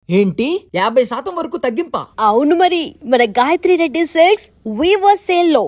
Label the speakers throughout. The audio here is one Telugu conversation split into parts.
Speaker 1: ఏంటి 50% వరకు తగ్గింపా?
Speaker 2: అవును మరి, మన Gayatri Reddy silks weaver sale లో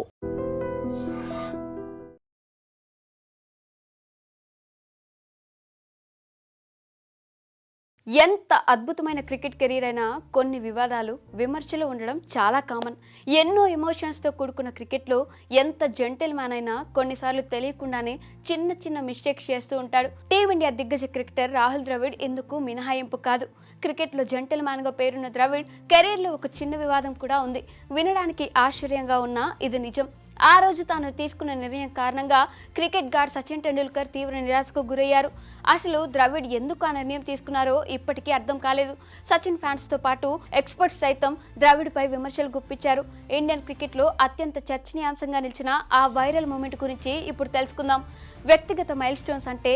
Speaker 3: ఎంత అద్భుతమైన క్రికెట్ కెరీర్ అయినా కొన్ని వివాదాలు, విమర్శలు ఉండడం చాలా కామన్. ఎన్నో ఎమోషన్స్తో కూడుకున్న క్రికెట్లో ఎంత జెంటిల్ మ్యాన్ అయినా కొన్నిసార్లు తెలియకుండానే చిన్న చిన్న మిస్టేక్స్ చేస్తూ ఉంటాడు. టీమిండియా దిగ్గజ క్రికెటర్ రాహుల్ ద్రవిడ్ ఇందుకు మినహాయింపు కాదు. క్రికెట్లో జెంటిల్ మ్యాన్గా పేరున్న ద్రవిడ్ కెరీర్లో ఒక చిన్న వివాదం కూడా ఉంది. వినడానికి ఆశ్చర్యంగా ఉన్నా ఇది నిజం. ఆ రోజు తాను తీసుకున్న నిర్ణయం కారణంగా క్రికెట్ గాడ్ సచిన్ టెండూల్కర్ తీవ్ర నిరాశకు గురయ్యారు. అసలు ద్రవిడ్ ఎందుకు ఆ నిర్ణయం తీసుకున్నారో ఇప్పటికీ అర్థం కాలేదు. సచిన్ ఫ్యాన్స్తో పాటు ఎక్స్పర్ట్స్ సైతం ద్రవిడ్పై విమర్శలు గుప్పించారు. ఇండియన్ క్రికెట్లో అత్యంత చర్చనీయాంశంగా నిలిచిన ఆ వైరల్ మూమెంట్ గురించి ఇప్పుడు తెలుసుకుందాం. వ్యక్తిగత మైల్ స్టోన్స్ అంటే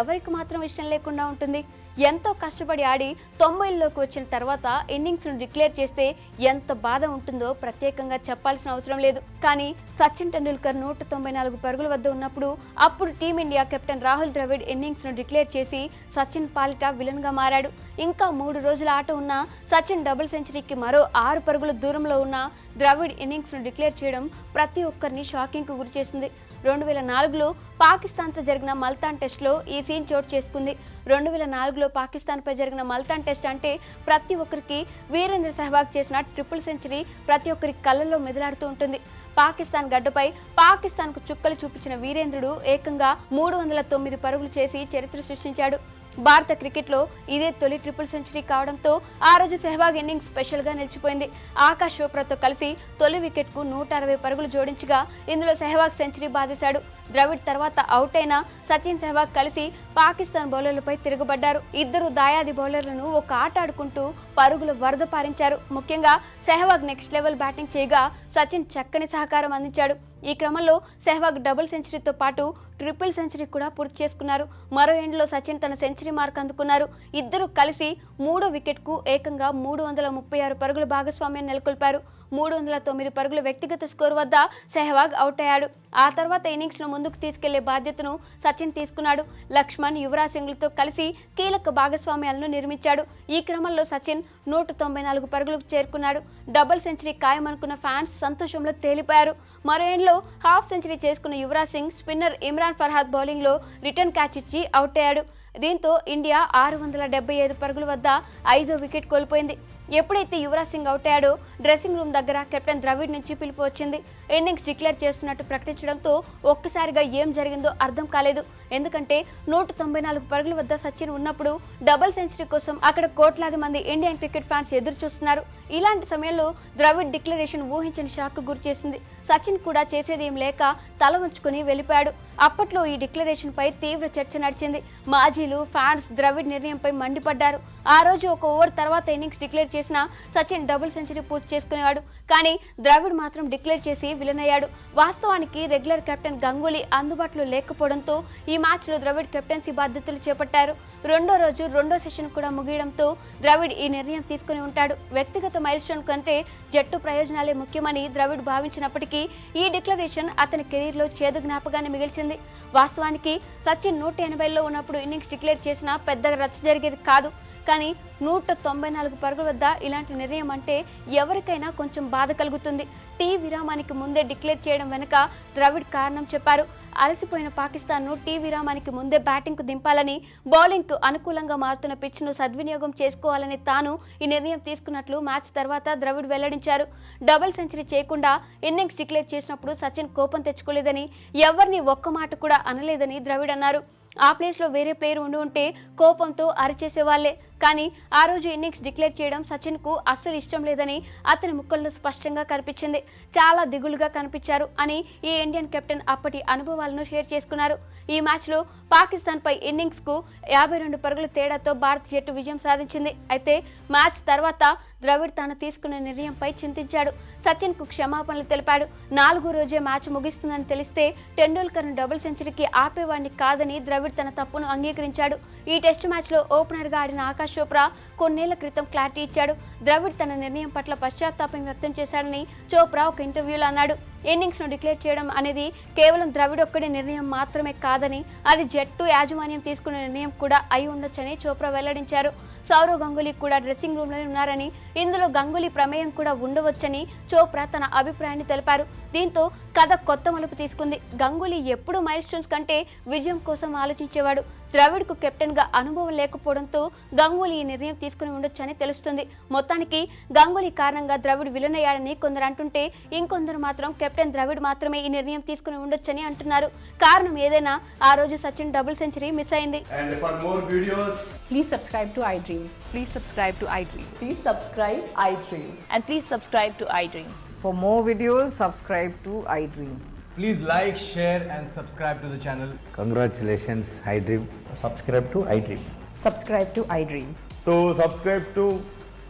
Speaker 3: ఎవరికి మాత్రం ఇష్టం లేకుండా ఉంటుంది. ఎంతో కష్టపడి ఆడి 90ల్లోకి వచ్చిన తర్వాత ఇన్నింగ్స్ను డిక్లేర్ చేస్తే ఎంత బాధ ఉంటుందో ప్రత్యేకంగా చెప్పాల్సిన అవసరం లేదు. కానీ సచిన్ టెండూల్కర్ 194 పరుగుల వద్ద ఉన్నప్పుడు అప్పుడు టీమిండియా కెప్టెన్ రాహుల్ ద్రవిడ్ ఇన్నింగ్స్ను డిక్లేర్ చేసి సచిన్ పాలిట విలన్గా మారాడు. ఇంకా 3 రోజుల ఆట ఉన్న సచిన్ డబుల్ సెంచరీకి మరో 6 పరుగుల దూరంలో ఉన్న ద్రవిడ్ ఇన్నింగ్స్ను డిక్లేర్ చేయడం ప్రతి ఒక్కరిని షాకింగ్కు గురిచేసింది. 2004లో పాకిస్తాన్తో జరిగిన మల్తాన్ టెస్ట్లో ఈ సీన్ చోటు చేసుకుంది. 2004లో పాకిస్తాన్పై జరిగిన మల్తాన్ టెస్ట్ అంటే ప్రతి ఒక్కరికి వీరేంద్ర సెహ్వాగ్ చేసిన ట్రిపుల్ సెంచరీ ప్రతి ఒక్కరి కళ్ళల్లో మెదలాడుతూ ఉంటుంది. పాకిస్తాన్ గడ్డపై పాకిస్తాన్కు చుక్కలు చూపించిన వీరేంద్రుడు ఏకంగా 309 పరుగులు చేసి చరిత్ర సృష్టించాడు. భారత క్రికెట్లో ఇదే తొలి ట్రిపుల్ సెంచరీ కావడంతో ఆ రోజు సెహ్వాగ్ ఇన్నింగ్స్ స్పెషల్గా నిలిచిపోయింది. ఆకాష్ చోప్రాతో కలిసి తొలి వికెట్కు 160 పరుగులు జోడించగా ఇందులో సెహ్వాగ్ సెంచరీ బాధేశాడు. ద్రవిడ్ తర్వాత అవుట్ అయిన సచిన్ సెహ్వాగ్ కలిసి పాకిస్తాన్ బౌలర్లపై తిరగబడ్డారు. ఇద్దరు దాయాది బౌలర్లను ఒక ఆట ఆడుకుంటూ పరుగుల వరద పారించారు. ముఖ్యంగా సెహ్వాగ్ నెక్స్ట్ లెవెల్ బ్యాటింగ్ చేయగా సచిన్ చక్కని సహకారం అందించాడు. ఈ క్రమంలో సెహ్వాగ్ డబుల్ సెంచరీతో పాటు ట్రిపుల్ సెంచరీ కూడా పూర్తి చేసుకున్నారు. మరో ఎండ్లో సచిన్ తన సెంచరీ మార్క్ అందుకున్నారు. ఇద్దరు కలిసి 3వ వికెట్కు ఏకంగా 336 పరుగుల భాగస్వామ్యాన్ని నెలకొల్పారు. 309 పరుగుల వ్యక్తిగత స్కోర్ వద్ద సెహ్వాగ్ అవుట్ అయ్యాడు. ఆ తర్వాత ఇన్నింగ్స్ను ముందుకు తీసుకెళ్లే బాధ్యతను సచిన్ తీసుకున్నాడు. లక్ష్మణ్, యువరాజ్ సింగ్లతో కలిసి కీలక భాగస్వామ్యాలను నిర్మించాడు. ఈ క్రమంలో సచిన్ 194 పరుగులకు చేరుకున్నాడు. డబుల్ సెంచరీ ఖాయమనుకున్న ఫ్యాన్స్ సంతోషంలో తేలిపోయారు. మరో ఎండ్లో హాఫ్ సెంచరీ చేసుకున్న యువరాజ్ సింగ్ స్పిన్నర్ ఇమ్రాన్ ఫర్హాద్ బౌలింగ్లో రిటర్న్ క్యాచ్ ఇచ్చి అవుట్ అయ్యాడు. దీంతో ఇండియా 675 పరుగుల వద్ద 5వ వికెట్ కోల్పోయింది. ఎప్పుడైతే యువరాజ్ సింగ్ అవుట్ అయ్యాడో డ్రెస్సింగ్ రూమ్ దగ్గర కెప్టెన్ ద్రవిడ్ నుంచి పిలుపు వచ్చింది. ఇన్నింగ్స్ డిక్లేర్ చేస్తున్నట్టు ప్రకటించడంతో ఒక్కసారిగా ఏం జరిగిందో అర్థం కాలేదు. ఎందుకంటే 194 పరుగుల వద్ద సచిన్ ఉన్నప్పుడు డబుల్ సెంచరీ కోసం అక్కడ కోట్లాది మంది ఇండియన్ క్రికెట్ ఫ్యాన్స్ ఎదురు చూస్తున్నారు. ఇలాంటి సమయంలో ద్రవిడ్ డిక్లరేషన్ ఊహించని షాక్ గురి చేసింది. సచిన్ కూడా చేసేది ఏం లేక తల ఉంచుకుని వెళ్ళిపోయాడు. అప్పట్లో ఈ డిక్లరేషన్ పై తీవ్ర చర్చ నడిచింది. మాజీలు, ఫ్యాన్స్ ద్రవిడ్ నిర్ణయంపై మండిపడ్డారు. ఆ రోజు ఒక ఓవర్ తర్వాత ఇన్నింగ్స్ డిక్లేర్ చేసిన సచిన్ డబుల్ సెంచరీ పూర్తి చేసుకునేవాడు. కానీ ద్రవిడ్ మాత్రం డిక్లేర్ చేసి విలన్ అయ్యాడు. వాస్తవానికి రెగ్యులర్ కెప్టెన్ గంగూలీ అందుబాటులో లేకపోవడంతో ఈ మ్యాచ్లో ద్రవిడ్ కెప్టెన్సీ బాధ్యతలు చేపట్టారు. రెండో రోజు రెండో సెషన్ కూడా ముగియడంతో ద్రవిడ్ ఈ నిర్ణయం తీసుకుని ఉంటాడు. వ్యక్తిగత మైల్ స్టోన్ కంటే జట్టు ప్రయోజనాలే ముఖ్యమని ద్రవిడ్ భావించినప్పటికీ ఈ డిక్లరేషన్ అతని కెరీర్లో చేదు జ్ఞాపకాన్ని మిగిల్చింది. వాస్తవానికి సచిన్ 180లో ఉన్నప్పుడు ఇన్నింగ్స్ డిక్లేర్ చేసినా పెద్దగా రచ్చ జరిగేది కాదు. కానీ 194 పరుగుల వద్ద ఇలాంటి నిర్ణయం అంటే ఎవరికైనా కొంచెం బాధ కలుగుతుంది. టీ విరామానికి ముందే డిక్లేర్ చేయడం వెనుక ద్రవిడ్ కారణం చెప్పారు. అలసిపోయిన పాకిస్తాన్ను టీ విరామానికి ముందే బ్యాటింగ్కు దింపాలని, బౌలింగ్కు అనుకూలంగా మారుతున్న పిచ్ను సద్వినియోగం చేసుకోవాలని తాను ఈ నిర్ణయం తీసుకున్నట్లు మ్యాచ్ తర్వాత ద్రవిడ్ వెల్లడించారు. డబుల్ సెంచరీ చేయకుండా ఇన్నింగ్స్ డిక్లేర్ చేసినప్పుడు సచిన్ కోపం తెచ్చుకోలేదని, ఎవరిని ఒక్క మాట కూడా అనలేదని ద్రవిడ్ అన్నారు. ఆ ప్లేస్లో వేరే ప్లేయర్ ఉంటే కోపంతో అరిచేసేవాళ్లే. కానీ ఆ రోజు ఇన్నింగ్స్ డిక్లేర్ చేయడం సచిన్కు అస్సలు ఇష్టం లేదని అతని ముఖంలో స్పష్టంగా కనిపించింది. చాలా దిగులుగా కనిపించారు అని ఈ ఇండియన్ కెప్టెన్ అప్పటి అనుభవాలను షేర్ చేసుకున్నారు. ఈ మ్యాచ్లో పాకిస్తాన్పై ఇన్నింగ్స్కు 52 పరుగుల తేడాతో భారత జట్టు విజయం సాధించింది. అయితే మ్యాచ్ తర్వాత ద్రవిడ్ తాను తీసుకున్న నిర్ణయంపై చింతించాడు. సచిన్కు క్షమాపణలు తెలిపాడు. 4వ రోజే మ్యాచ్ ముగిస్తుందని తెలిస్తే టెండూల్కర్ను డబుల్ సెంచరీకి ఆపేవాడిని కాదని ద్రవిడ్ తన తప్పును అంగీకరించాడు. ఈ టెస్టు మ్యాచ్లో ఓపెనర్గా ఆడిన ఆకాష్ చోప్రా కొన్నేళ్ల క్రితం క్లారిటీ ఇచ్చాడు. ద్రవిడ్ తన నిర్ణయం పట్ల పశ్చాత్తాపం వ్యక్తం చేశాడని చోప్రా ఒక ఇంటర్వ్యూలో అన్నాడు. ఇన్నింగ్స్ను డిక్లేర్ చేయడం అనేది కేవలం ద్రవిడ్ ఒక్కడి నిర్ణయం మాత్రమే కాదని, అది జట్టు యాజమాన్యం తీసుకున్న నిర్ణయం కూడా అయి ఉండొచ్చని చోప్రా వెల్లడించారు. సౌరవ్ గంగూలీ కూడా డ్రెస్సింగ్ రూమ్లోనే ఉన్నారని, ఇందులో గంగూలీ ప్రమేయం కూడా ఉండవచ్చని చోప్రా తన అభిప్రాయాన్ని తెలిపారు. దీంతో కథ కొత్త మలుపు తీసుకుంది. గంగూలీ ఎప్పుడూ మైల్ స్టోన్స్ కంటే విజయం కోసం ఆలోచించేవాడు. ద్రవిడ్కు కెప్టెన్గా అనుభవం లేకపోవడంతో గంగూలీ ఈ నిర్ణయం తీసుకుని ఉండొచ్చని తెలుస్తుంది. మొత్తానికి గంగూలీ కారణంగా ద్రవిడ్ విలన్ అయ్యాడని కొందరు అంటుంటే, ఇంకొందరు మాత్రం కెప్టెన్ ద్రవిడ్ మాత్రమే ఈ నిర్ణయం తీసుకుని ఉండొచ్చని అంటున్నారు. కారణం ఏదైనా ఆ రోజు సచిన్ డబుల్ సెంచరీ మిస్ అయింది.
Speaker 4: And for more videos,
Speaker 5: Please subscribe to iDream.
Speaker 6: Please subscribe to iDream.
Speaker 5: Please subscribe iDream.
Speaker 6: And please subscribe to iDream.
Speaker 5: For more videos, subscribe to iDream.
Speaker 4: please like, share, and subscribe to the channel.
Speaker 7: Congratulations, iDream.
Speaker 8: subscribe to iDream.
Speaker 5: Subscribe to iDream.
Speaker 4: So subscribe to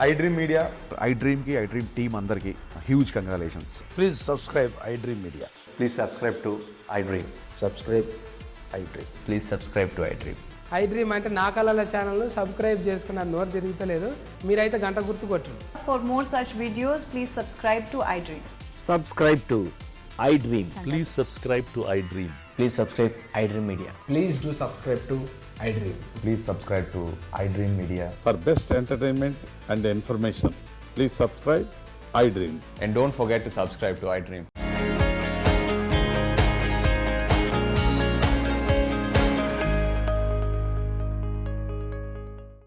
Speaker 4: iDream Media.
Speaker 9: iDream ki iDream team andarki huge congratulations.
Speaker 7: Please subscribe iDream Media.
Speaker 8: Please subscribe to iDream.
Speaker 7: Subscribe iDream.
Speaker 8: Please subscribe to iDream.
Speaker 10: iDream అంటే నా కళల ఛానల్ సబ్స్క్రైబ్ చేసుకున్న నోరు తిరుగుతలేదు. మీరైతే గంట గుర్తు కొట్టండి.
Speaker 5: For more such videos, please subscribe to iDream.
Speaker 8: Subscribe to iDream.
Speaker 11: Please subscribe to iDream.
Speaker 8: Please subscribe iDream Media.
Speaker 4: Please do subscribe to iDream.
Speaker 8: Please subscribe to iDream Media.
Speaker 9: For best entertainment and information, please subscribe iDream.
Speaker 8: And don't forget to subscribe to iDream.